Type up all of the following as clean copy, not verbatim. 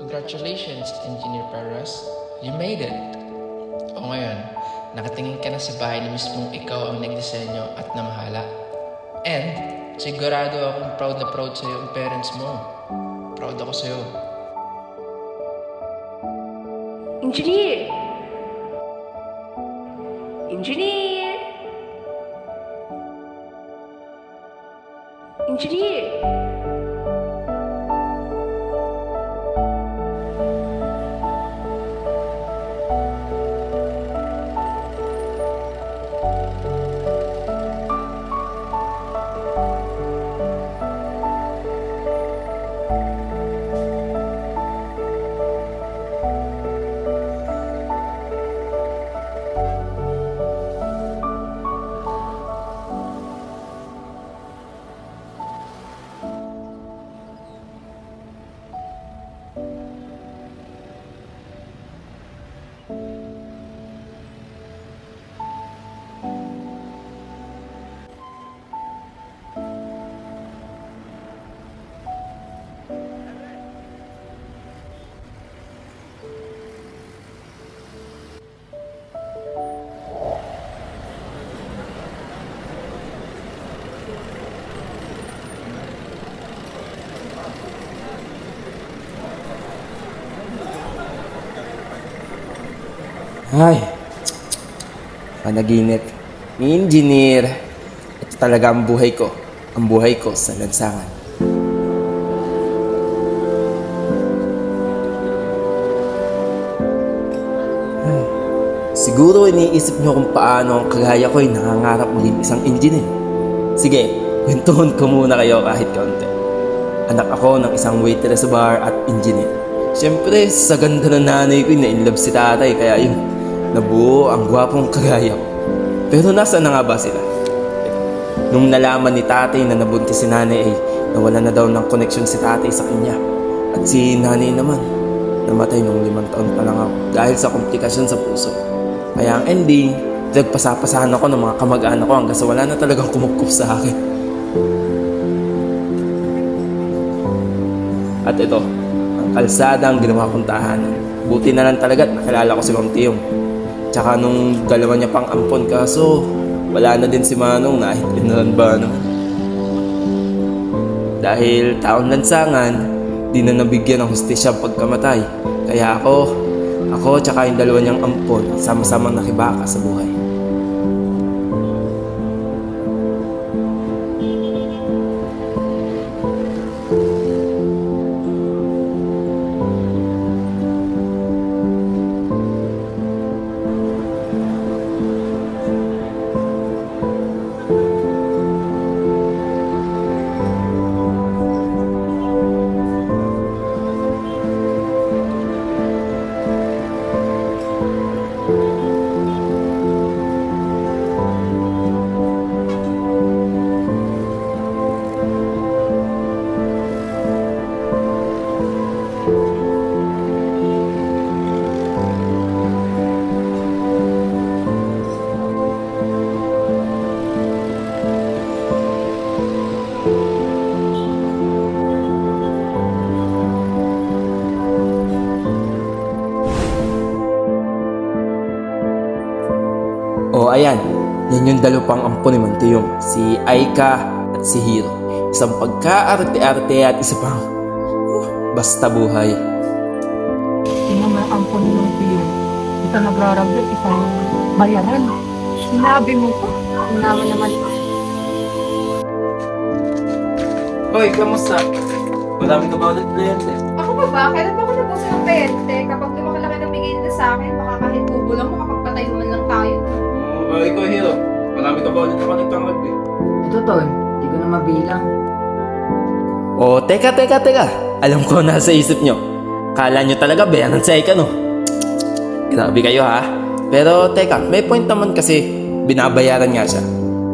Congratulations, Engineer Perez. You made it. O ngayon, nakatingin ka na sa bahay na mismong ikaw ang nagdisenyo at namahala. And, sigurado akong proud na proud sa'yo ang parents mo. Proud ako sa'yo. Engineer! Engineer! Engineer! Ay, panaginip. Engineer. Ito talaga ang buhay ko. Ang buhay ko sa lansangan. Ay, siguro iniisip nyo kung paano ang kagaya ko ay nangangarap maging isang engineer. Sige, kwentuhan ko muna kayo kahit kaunti. Anak ako ng isang waitress sa bar at engineer. Siyempre, sa ganda ng nanay ko, na-inlove si tatay, kaya yun, nabuo ang gwapong kagaya ko. Pero nasa na nga ba sila? Nung nalaman ni tatay na nabuntis si nanay ay nawala na daw ng koneksyon si tatay sa kanya. At si nanay naman, namatay nung 5 taon pa lang ako dahil sa komplikasyon sa puso. Kaya ang ending, nagpasapasahan ako ng mga kamag-anak ko hanggang sa wala na talagang kumupkup sa akin. At ito, ang kalsada ang ginawa kong tahanan. Buti na lang talaga at nakilala ko si Ma'am Tiyong. Tsaka nung dalawa niya pang ampon, kaso wala na din si Manong na inalan ba naman. Dahil taon lansangan, di na nabigyan ng hustisya ang pagkamatay. Kaya ako tsaka yung dalawa niyang ampon, sama-samang nakibaka sa buhay. O ayan, yan yung dalawang ampon ni Mantiyong, si Aika at si Hiro. Isang pagka-arte-arte at isa pang basta buhay. Tingnan mo ang ampon ni Mantiyong. Ito nagraragdag, isang bayaran. Sinabi mo ko. Naman. Hoy, kamusta? Marami ka ba ulit kliyente? Ako ba? Kailan ba ako nabusan ng pente? Kapag lumakalaki ng bigay nila sa akin, baka kahit bubo lang, makapagpatayo man lang tayo. Ikaw, Hiro. Marami ka ba ulit na connect ang rugby? Ito, Tol. Hindi ko na mabilang. Oh, teka. Alam ko nasa isip nyo. Kala nyo talaga bayaran sa Aika, no? Grabe kayo, ha? Pero teka, may point naman kasi binabayaran nga siya.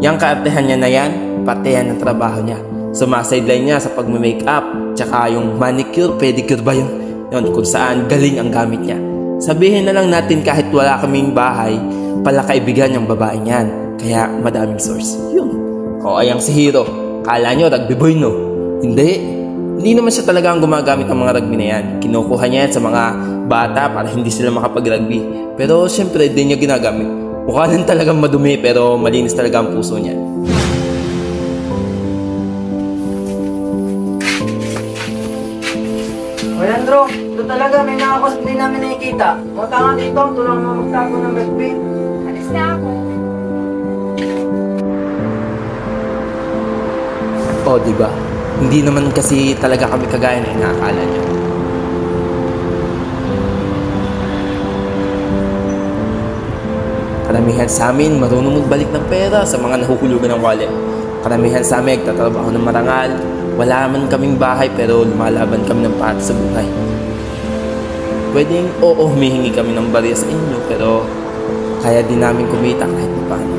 Yang kaartehan niya na yan, pati yan ang trabaho niya. Sumasideline niya sa pagme-makeup, tsaka yung manicure, pedicure ba yun? Yun, kung saan galing ang gamit niya. Sabihin na lang natin kahit wala kaming bahay, pala kaibigan yung babae niyan. Kaya madaming source. Yun. O ayang si Hiro. Kala nyo rugby boy, no? Hindi. Hindi naman siya talaga ang gumagamit ng mga rugby na yan. Kinukuha niya yan sa mga bata para hindi sila makapag-rugby. Pero syempre, di niya ginagamit. Mukha lang talagang madumi pero malinis talaga ang puso niya. Hoy Andrew, ito talaga may nakakos din namin nakikita. Punta nga dito, tulong mo magtago ng rugby. Alis na ako. O, diba? Hindi naman kasi talaga kami kagaya na inaakala niya. Karamihan sa amin marunong magbalik ng pera sa mga nahuhulugan ng wallet. Karamihan sa amin nagtatrabaho ng marangal. Wala man kaming bahay pero lumalaban kami ng para sa buhay. Pwedeng oo, humihingi kami ng barya sa inyo pero kaya din namin kumita kahit paano.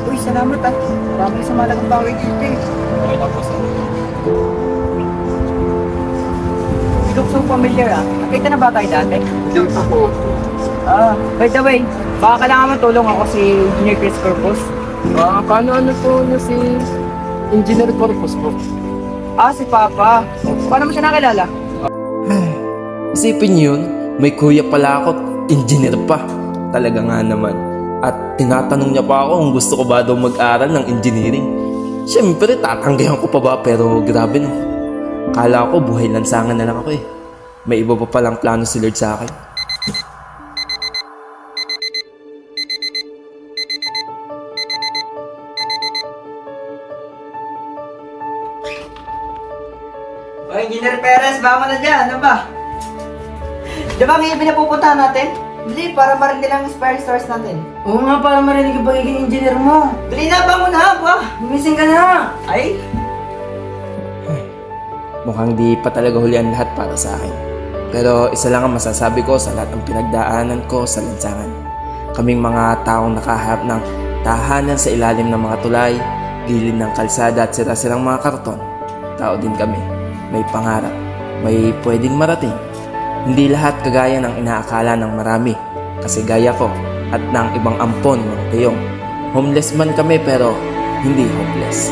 Uy, salamat ah. Marami sa malagang bagay dito eh. Okay na po, sir. You look so familiar ah. Nakita na ba tayo dati? Hindi po. By the way, baka kailangan mo tulong ako si Engineer Chris Corpus. Paano po niya si Engineer Corpus po? Si Papa. Paano mo siya nakilala? Isipin yun, may kuya pala ako, engineer pa. Talaga nga naman. At tinatanong niya pa ako kung gusto ko ba daw mag-aral ng engineering. Siyempre, tatanggayan ko pa ba? Pero grabe no. Kala ko buhay lansangan na lang ako eh. May iba pa palang plano si Lord sa akin. O, Engineer Perez, baka na dyan. Ano ba? Di ba ngayon pinapupuntahan natin? Bili, para marinig lang ang spare stores natin. Oo nga, para marinig yung pagiging engineer mo. Bili na, bango na! Gumising ka na! Ay! Mukhang di pa talaga huli ang lahat para sa akin. Pero isa lang ang masasabi ko sa lahat ng pinagdaanan ko sa lansangan. Kaming mga taong nakaharap ng tahanan sa ilalim ng mga tulay, gilid ng kalsada at sira-sirang mga karton. Tao din kami. May pangarap. May pwedeng marating. Hindi lahat kagaya ng inaakala ng marami. Kasi gaya ko at ng ibang ampon ng tiyong. Homeless man kami pero hindi hopeless.